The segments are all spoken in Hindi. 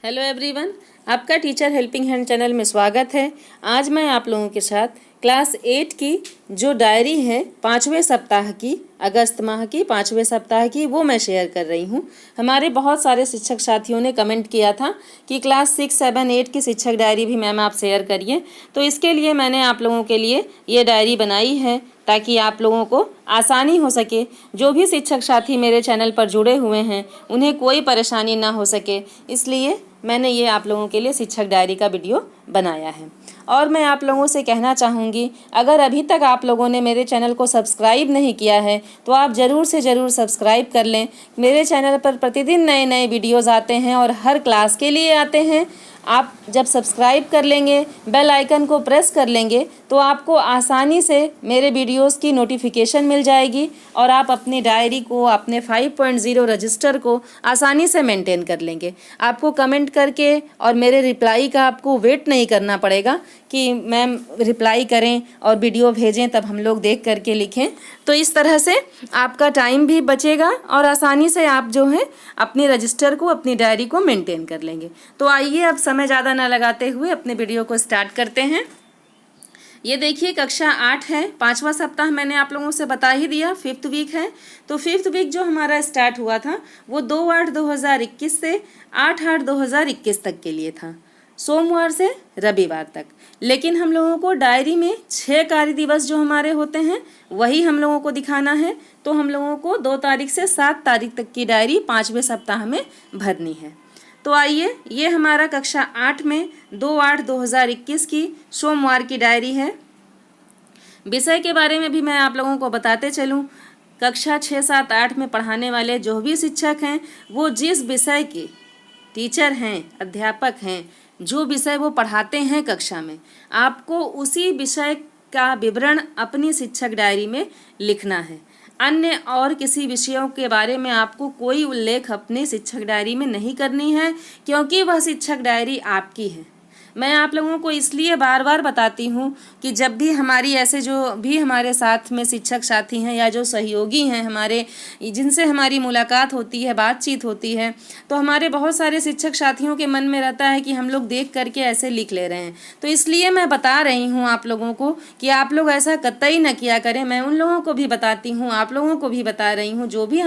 हेलो एवरीवन, आपका टीचर हेल्पिंग हैंड चैनल में स्वागत है। आज मैं आप लोगों के साथ क्लास 8 की जो डायरी है 5वें सप्ताह की, अगस्त माह की 5वें सप्ताह की, वो मैं शेयर कर रही हूँ। हमारे बहुत सारे शिक्षक साथियों ने कमेंट किया था कि क्लास 6, 7, 8 की शिक्षक डायरी भी मैम आप शेयर करिए, तो इसके लिए मैंने आप लोगों के लिए ये डायरी बनाई है ताकि आप लोगों को आसानी हो सके। जो भी शिक्षक साथी मेरे चैनल पर जुड़े हुए हैं उन्हें कोई परेशानी ना हो सके, इसलिए मैंने ये आप लोगों के लिए शिक्षक डायरी का वीडियो बनाया है। और मैं आप लोगों से कहना चाहूँगी, अगर अभी तक आप लोगों ने मेरे चैनल को सब्सक्राइब नहीं किया है तो आप ज़रूर से ज़रूर सब्सक्राइब कर लें। मेरे चैनल पर प्रतिदिन नए नए वीडियोज़ आते हैं और हर क्लास के लिए आते हैं। आप जब सब्सक्राइब कर लेंगे, बेल आइकन को प्रेस कर लेंगे, तो आपको आसानी से मेरे वीडियोस की नोटिफिकेशन मिल जाएगी और आप अपनी डायरी को, अपने 5.0 रजिस्टर को आसानी से मेंटेन कर लेंगे। आपको कमेंट करके और मेरे रिप्लाई का आपको वेट नहीं करना पड़ेगा कि मैम रिप्लाई करें और वीडियो भेजें तब हम लोग देख करके लिखें। तो इस तरह से आपका टाइम भी बचेगा और आसानी से आप जो है अपनी रजिस्टर को, अपनी डायरी को मेंटेन कर लेंगे। तो आइए अब समय ज़्यादा ना लगाते हुए अपने वीडियो को स्टार्ट करते हैं। ये देखिए कक्षा 8 है, 5वां सप्ताह मैंने आप लोगों से बता ही दिया, 5th वीक है। तो 5th वीक जो हमारा स्टार्ट हुआ था वो 2/8/2021 से 8/8/2021 तक के लिए था, सोमवार से रविवार तक। लेकिन हम लोगों को डायरी में 6 कार्य दिवस जो हमारे होते हैं वही हम लोगों को दिखाना है। तो हम लोगों को 2 तारीख से 7 तारीख तक की डायरी 5वें सप्ताह में भरनी है। तो आइए, ये हमारा कक्षा 8 में 2/8/2021 की सोमवार की डायरी है। विषय के बारे में भी मैं आप लोगों को बताते चलूँ। कक्षा 6, 7, 8 में पढ़ाने वाले जो भी शिक्षक हैं वो जिस विषय के टीचर हैं, अध्यापक हैं, जो विषय वो पढ़ाते हैं कक्षा में, आपको उसी विषय का विवरण अपनी शिक्षक डायरी में लिखना है। अन्य और किसी विषयों के बारे में आपको कोई उल्लेख अपनी शिक्षक डायरी में नहीं करनी है, क्योंकि वह शिक्षक डायरी आपकी है। मैं आप लोगों को इसलिए बार बार बताती हूँ कि जब भी हमारी ऐसे जो भी हमारे साथ में शिक्षक साथी हैं या जो सहयोगी हैं हमारे, जिनसे हमारी मुलाकात होती है, बातचीत होती है, तो हमारे बहुत सारे शिक्षक साथियों के मन में रहता है कि हम लोग देख करके ऐसे लिख ले रहे हैं। तो इसलिए मैं बता रही हूँ आप लोगों को कि आप लोग ऐसा कतई न किया करें। मैं उन लोगों को भी बताती हूँ, आप लोगों को भी बता रही हूँ, जो भी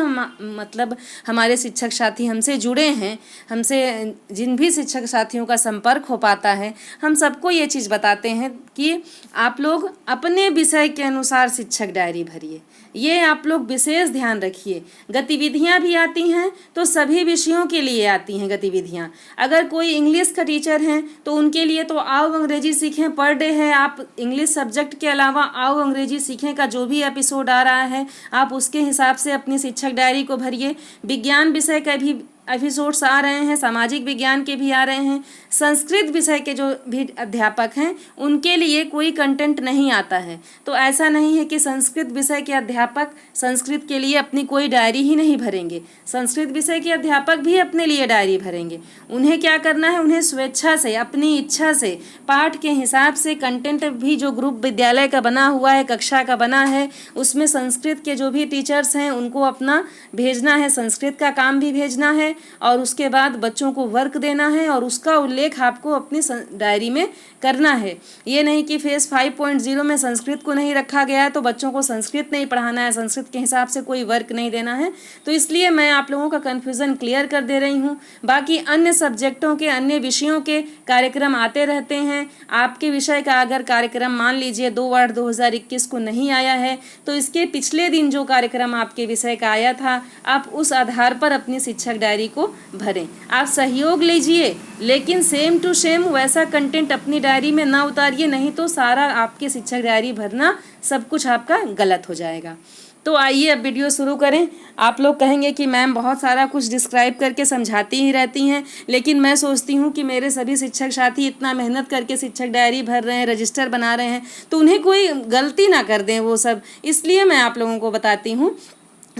हमारे शिक्षक साथी हमसे जुड़े हैं, हमसे जिन भी शिक्षक साथियों का संपर्क हो पाता है, हम सबको ये चीज़ बताते हैं कि आप लोग अपने विषय के अनुसार शिक्षक डायरी भरिए। ये आप लोग विशेष ध्यान रखिए। गतिविधियाँ भी आती हैं तो सभी विषयों के लिए आती हैं गतिविधियाँ। अगर कोई इंग्लिश का टीचर हैं तो उनके लिए तो आओ अंग्रेजी सीखें पर डे है। आप इंग्लिश सब्जेक्ट के अलावा आओ अंग्रेजी सीखें का जो भी एपिसोड आ रहा है, आप उसके हिसाब से अपनी शिक्षक डायरी को भरिए। विज्ञान विषय का भी एपिसोड्स आ रहे हैं, सामाजिक विज्ञान के भी आ रहे हैं। संस्कृत विषय के जो भी अध्यापक हैं उनके लिए कोई कंटेंट नहीं आता है, तो ऐसा नहीं है कि संस्कृत विषय के अध्यापक संस्कृत के लिए अपनी कोई डायरी ही नहीं भरेंगे। संस्कृत विषय के अध्यापक भी अपने लिए डायरी भरेंगे। उन्हें क्या करना है, उन्हें स्वेच्छा से, अपनी इच्छा से, पाठ के हिसाब से कंटेंट भी जो ग्रुप विद्यालय का बना हुआ है, कक्षा का बना है, उसमें संस्कृत के जो भी टीचर्स हैं उनको अपना भेजना है, संस्कृत का काम भी भेजना है और उसके बाद बच्चों को वर्क देना है और उसका उल्लेख आपको अपनी डायरी में करना है। ये नहीं कि फेस 5.0 में संस्कृत को नहीं रखा गया है तो बच्चों को संस्कृत नहीं पढ़ाना है, संस्कृत के हिसाब से कोई वर्क नहीं देना है। तो इसलिए मैं आप लोगों का कन्फ्यूज़न क्लियर कर दे रही हूँ। बाकी अन्य सब्जेक्टों के, अन्य विषयों के कार्यक्रम आते रहते हैं। आपके विषय का अगर कार्यक्रम मान लीजिए 2/8/2021 को नहीं आया है तो इसके पिछले दिन जो कार्यक्रम आपके विषय का आया था, आप उस आधार पर अपनी शिक्षक डायरी को भरें। आप सहयोग लीजिए, लेकिन सेम टू सेम वैसा कंटेंट अपनी डायरी में ना उतारिए, नहीं तो सारा आपके शिक्षक डायरी भरना सब कुछ आपका गलत हो जाएगा। तो आइए अब वीडियो शुरू करें। आप लोग कहेंगे कि मैम बहुत सारा कुछ डिस्क्राइब करके समझाती ही रहती हैं, लेकिन मैं सोचती हूँ कि मेरे सभी शिक्षक साथी इतना मेहनत करके शिक्षक डायरी भर रहे हैं, रजिस्टर बना रहे हैं, तो उन्हें कोई गलती ना कर दें वो सब, इसलिए मैं आप लोगों को बताती हूँ।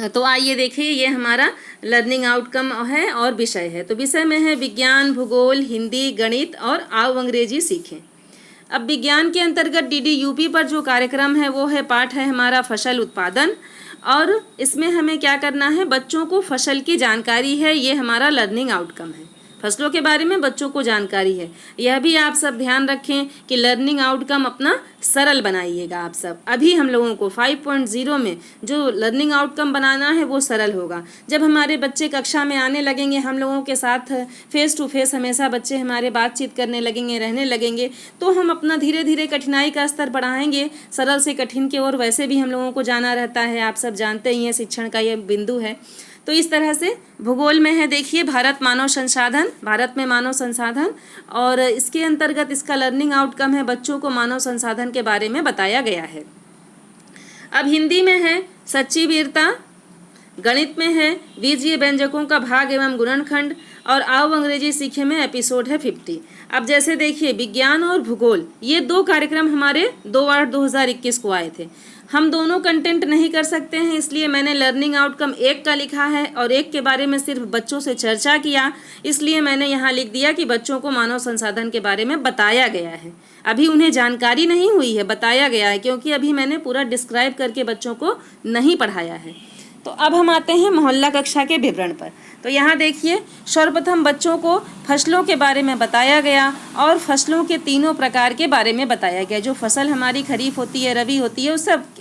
तो आइए देखिए, ये हमारा लर्निंग आउटकम है और विषय है। तो विषय में है विज्ञान, भूगोल, हिंदी, गणित और आओ अंग्रेजी सीखें। अब विज्ञान के अंतर्गत DDUP पर जो कार्यक्रम है वो है, पाठ है हमारा फसल उत्पादन, और इसमें हमें क्या करना है, बच्चों को फसल की जानकारी है, ये हमारा लर्निंग आउटकम है। फसलों के बारे में बच्चों को जानकारी है। यह भी आप सब ध्यान रखें कि लर्निंग आउटकम अपना सरल बनाइएगा। आप सब अभी हम लोगों को 5.0 में जो लर्निंग आउटकम बनाना है वो सरल होगा। जब हमारे बच्चे कक्षा में आने लगेंगे, हम लोगों के साथ फेस टू फेस हमेशा बच्चे हमारे बातचीत करने लगेंगे, रहने लगेंगे, तो हम अपना धीरे धीरे कठिनाई का स्तर बढ़ाएंगे, सरल से कठिन की ओर। वैसे भी हम लोगों को जाना रहता है, आप सब जानते ही हैं, शिक्षण का ये बिंदु है। तो इस तरह से भूगोल में है, देखिए भारत मानव संसाधन, भारत में मानव संसाधन, और इसके अंतर्गत इसका लर्निंग आउटकम है बच्चों को मानव संसाधन के बारे में बताया गया है। अब हिंदी में है सच्ची वीरता, गणित में है बीजीय व्यंजकों का भाग एवं गुणनखंड, और आओ अंग्रेजी सीखे में एपिसोड है 50। अब जैसे देखिए विज्ञान और भूगोल ये दो कार्यक्रम हमारे 2/8/2021 को आए थे। हम दोनों कंटेंट नहीं कर सकते हैं, इसलिए मैंने लर्निंग आउटकम एक का लिखा है और एक के बारे में सिर्फ बच्चों से चर्चा किया, इसलिए मैंने यहाँ लिख दिया कि बच्चों को मानव संसाधन के बारे में बताया गया है। अभी उन्हें जानकारी नहीं हुई है, बताया गया है, क्योंकि अभी मैंने पूरा डिस्क्राइब करके बच्चों को नहीं पढ़ाया है। तो अब हम आते हैं मोहल्ला कक्षा के विवरण पर। तो यहाँ देखिए सर्वप्रथम बच्चों को फसलों के बारे में बताया गया और फसलों के तीनों प्रकार के बारे में बताया गया। जो फसल हमारी खरीफ होती है, रबी होती है,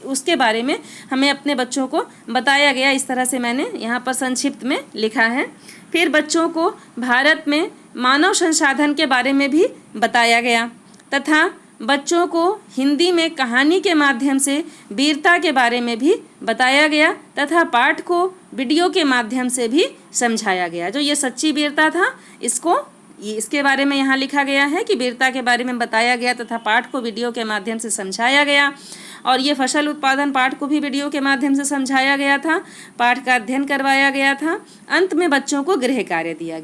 उसके बारे में हमें अपने बच्चों को बताया गया। इस तरह से मैंने यहाँ पर संक्षिप्त में लिखा है। फिर बच्चों को भारत में मानव संसाधन के बारे में भी बताया गया तथा बच्चों को हिंदी में कहानी के माध्यम से वीरता के बारे में भी बताया गया तथा पाठ को वीडियो के माध्यम से भी समझाया गया। जो ये सच्ची वीरता था, इसके बारे में यहाँ लिखा गया है कि वीरता के बारे में बताया गया तथा पाठ को वीडियो के माध्यम से समझाया गया। और ये फसल उत्पादन पाठ को भी वीडियो के माध्यम से समझाया गया था, पाठ का अध्ययन करवाया गया था। अंत में बच्चों को गृह कार्य दिया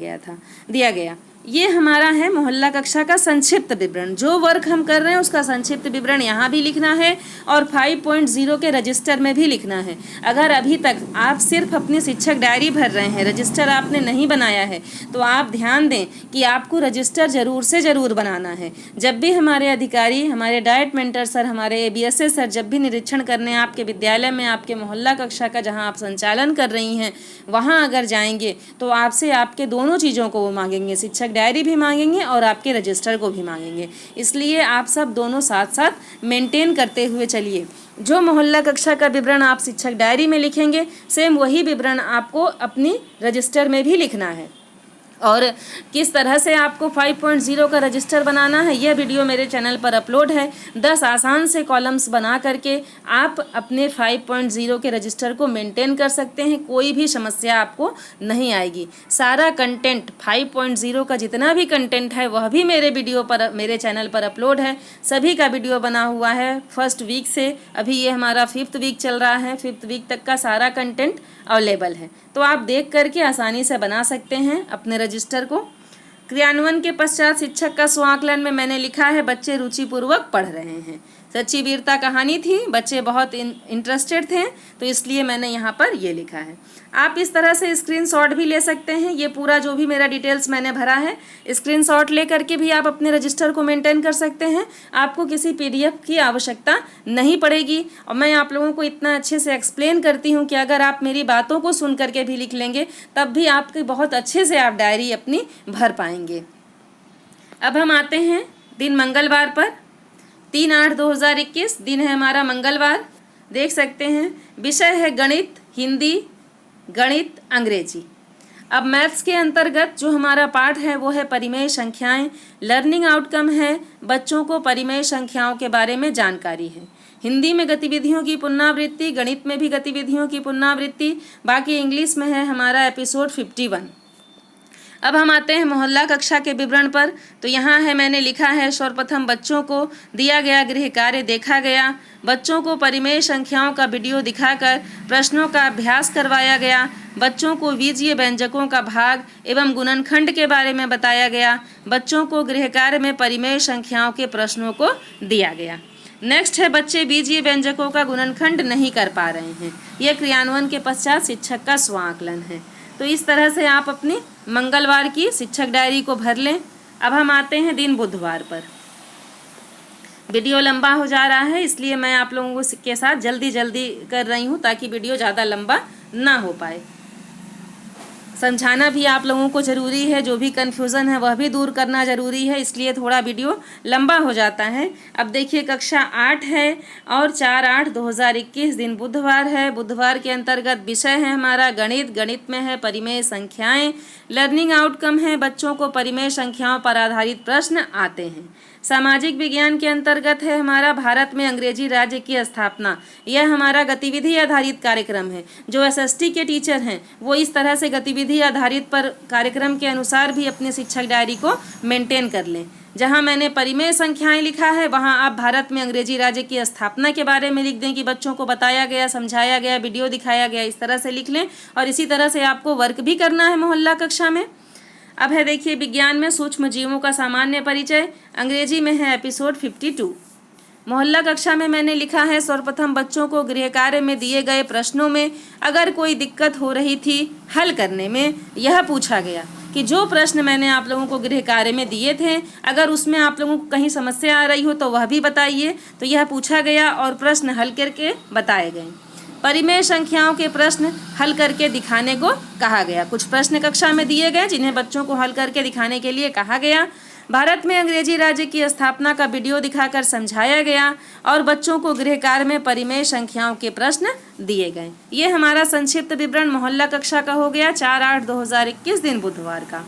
गया। ये हमारा है मोहल्ला कक्षा का संक्षिप्त विवरण। जो वर्क हम कर रहे हैं उसका संक्षिप्त विवरण यहाँ भी लिखना है और 5.0 के रजिस्टर में भी लिखना है। अगर अभी तक आप सिर्फ अपनी शिक्षक डायरी भर रहे हैं, रजिस्टर आपने नहीं बनाया है, तो आप ध्यान दें कि आपको रजिस्टर ज़रूर से ज़रूर बनाना है। जब भी हमारे अधिकारी, हमारे डाइट मेंटर सर, हमारे ABSS सर जब भी निरीक्षण करने आपके विद्यालय में, आपके मोहल्ला कक्षा का जहाँ आप संचालन कर रही हैं, वहाँ अगर जाएंगे तो आपसे आपके दोनों चीज़ों को वो मांगेंगे, शिक्षक डायरी भी मांगेंगे और आपके रजिस्टर को भी मांगेंगे। इसलिए आप सब दोनों साथ साथ मेंटेन करते हुए चलिए। जो मोहल्ला कक्षा का विवरण आप शिक्षक डायरी में लिखेंगे, सेम वही विवरण आपको अपनी रजिस्टर में भी लिखना है। और किस तरह से आपको 5.0 का रजिस्टर बनाना है, यह वीडियो मेरे चैनल पर अपलोड है। 10 आसान से कॉलम्स बना करके आप अपने 5.0 के रजिस्टर को मेंटेन कर सकते हैं। कोई भी समस्या आपको नहीं आएगी। सारा कंटेंट 5.0 का जितना भी कंटेंट है वह भी मेरे चैनल पर अपलोड है। सभी का वीडियो बना हुआ है फर्स्ट वीक से, अभी ये हमारा 5th वीक चल रहा है। 5th वीक तक का सारा कंटेंट अवेलेबल है, तो आप देख करके आसानी से बना सकते हैं अपने रजिस्टर को। क्रियान्वयन के पश्चात शिक्षक का स्वांकलन में मैंने लिखा है बच्चे रुचिपूर्वक पढ़ रहे हैं। सच्ची वीरता कहानी थी, बच्चे बहुत इंटरेस्टेड थे, तो इसलिए मैंने यहाँ पर ये लिखा है। आप इस तरह से स्क्रीनशॉट भी ले सकते हैं। ये पूरा जो भी मेरा डिटेल्स मैंने भरा है, स्क्रीनशॉट ले करके भी आप अपने रजिस्टर को मेंटेन कर सकते हैं। आपको किसी PDF की आवश्यकता नहीं पड़ेगी। और मैं आप लोगों को इतना अच्छे से एक्सप्लेन करती हूँ कि अगर आप मेरी बातों को सुन करके भी लिख लेंगे, तब भी आपकी बहुत अच्छे से आप डायरी अपनी भर पाएंगे। अब हम आते हैं दिन मंगलवार पर। 3/8/2021 दिन है हमारा मंगलवार। देख सकते हैं विषय है गणित, हिंदी, गणित, अंग्रेजी। अब मैथ्स के अंतर्गत जो हमारा पाठ है वो है परिमेय संख्याएं। लर्निंग आउटकम है बच्चों को परिमेय संख्याओं के बारे में जानकारी है। हिंदी में गतिविधियों की पुनरावृत्ति, गणित में भी गतिविधियों की पुनरावृत्ति, बाकी इंग्लिश में है हमारा एपिसोड 51। अब हम आते हैं मोहल्ला कक्षा के विवरण पर। तो यहाँ है मैंने लिखा है सर्वप्रथम बच्चों को दिया गया गृह कार्य देखा गया। बच्चों को परिमेय संख्याओं का वीडियो दिखाकर प्रश्नों का अभ्यास करवाया गया। बच्चों को बीजीय व्यंजकों का भाग एवं गुणनखंड के बारे में बताया गया। बच्चों को गृह कार्य में परिमेय संख्याओं के प्रश्नों को दिया गया। नेक्स्ट है बच्चे बीजीय व्यंजकों का गुणनखंड नहीं कर पा रहे हैं। यह क्रियान्वयन के पश्चात शिक्षक का स्वांकलन है। तो इस तरह से आप अपनी मंगलवार की शिक्षक डायरी को भर लें। अब हम आते हैं दिन बुधवार पर। वीडियो लंबा हो जा रहा है, इसलिए मैं आप लोगों के साथ जल्दी कर रही हूँ ताकि वीडियो ज़्यादा लंबा ना हो पाए। समझाना भी आप लोगों को ज़रूरी है, जो भी कन्फ्यूज़न है वह भी दूर करना ज़रूरी है, इसलिए थोड़ा वीडियो लंबा हो जाता है। अब देखिए कक्षा 8 है और 4/8/2021 दिन बुधवार है। बुधवार के अंतर्गत विषय है हमारा गणित। गणित में है परिमेय संख्याएं। लर्निंग आउटकम है बच्चों को परिमेय संख्याओं पर आधारित प्रश्न आते हैं। सामाजिक विज्ञान के अंतर्गत है हमारा भारत में अंग्रेजी राज्य की स्थापना। यह हमारा गतिविधि आधारित कार्यक्रम है। जो एसएसटी के टीचर हैं वो इस तरह से गतिविधि आधारित पर कार्यक्रम के अनुसार भी अपने शिक्षक डायरी को मेंटेन कर लें। जहां मैंने परिमेय संख्याएं लिखा है वहां आप भारत में अंग्रेजी राज्य की स्थापना के बारे में लिख दें कि बच्चों को बताया गया, समझाया गया, वीडियो दिखाया गया, इस तरह से लिख लें। और इसी तरह से आपको वर्क भी करना है मोहल्ला कक्षा में। अब है देखिए विज्ञान में सूक्ष्म जीवों का सामान्य परिचय। अंग्रेजी में है एपिसोड 52। मोहल्ला कक्षा में मैंने लिखा है सर्वप्रथम बच्चों को गृह कार्य में दिए गए प्रश्नों में अगर कोई दिक्कत हो रही थी हल करने में, यह पूछा गया कि जो प्रश्न मैंने आप लोगों को गृह कार्य में दिए थे अगर उसमें आप लोगों को कहीं समस्या आ रही हो तो वह भी बताइए। तो यह पूछा गया और प्रश्न हल करके बताए गए। परिमेय संख्याओं के प्रश्न हल करके दिखाने को कहा गया। कुछ प्रश्न कक्षा में दिए गए जिन्हें बच्चों को हल करके दिखाने के लिए कहा गया। भारत में अंग्रेजी राज्य की स्थापना का वीडियो दिखाकर समझाया गया और बच्चों को गृह कार्य में परिमेय संख्याओं के प्रश्न दिए गए। ये हमारा संक्षिप्त विवरण मोहल्ला कक्षा का हो गया 4/8/2021 दिन बुधवार का।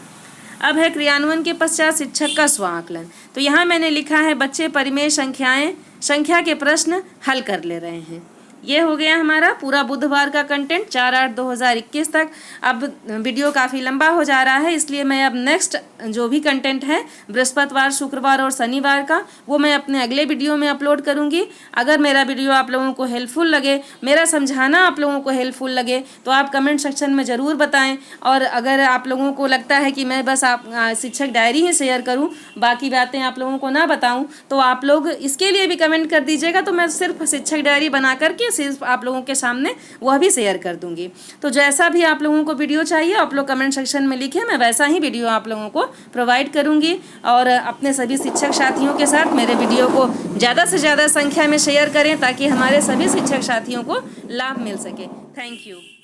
अब है क्रियान्वयन के पश्चात शिक्षक का स्व आकलन। तो यहाँ मैंने लिखा है बच्चे परिमेय संख्या के प्रश्न हल कर ले रहे हैं। ये हो गया हमारा पूरा बुधवार का कंटेंट 4/8/2021 तक। अब वीडियो काफ़ी लंबा हो जा रहा है इसलिए मैं अब नेक्स्ट जो भी कंटेंट है बृहस्पतिवार, शुक्रवार और शनिवार का वो मैं अपने अगले वीडियो में अपलोड करूँगी। अगर मेरा वीडियो आप लोगों को हेल्पफुल लगे, मेरा समझाना आप लोगों को हेल्पफुल लगे तो आप कमेंट सेक्शन में ज़रूर बताएं। और अगर आप लोगों को लगता है कि मैं बस आप शिक्षक डायरी ही शेयर करूँ, बाकी बातें आप लोगों को ना बताऊँ, तो आप लोग इसके लिए भी कमेंट कर दीजिएगा। तो मैं सिर्फ शिक्षक डायरी बना करके सिर्फ आप लोगों के सामने वह भी शेयर कर दूंगी। तो जैसा भी आप लोगों को वीडियो चाहिए आप लोग कमेंट सेक्शन में लिखें, मैं वैसा ही वीडियो आप लोगों को प्रोवाइड करूंगी। और अपने सभी शिक्षक साथियों के साथ मेरे वीडियो को ज़्यादा से ज़्यादा संख्या में शेयर करें ताकि हमारे सभी शिक्षक साथियों को लाभ मिल सके। Thank you.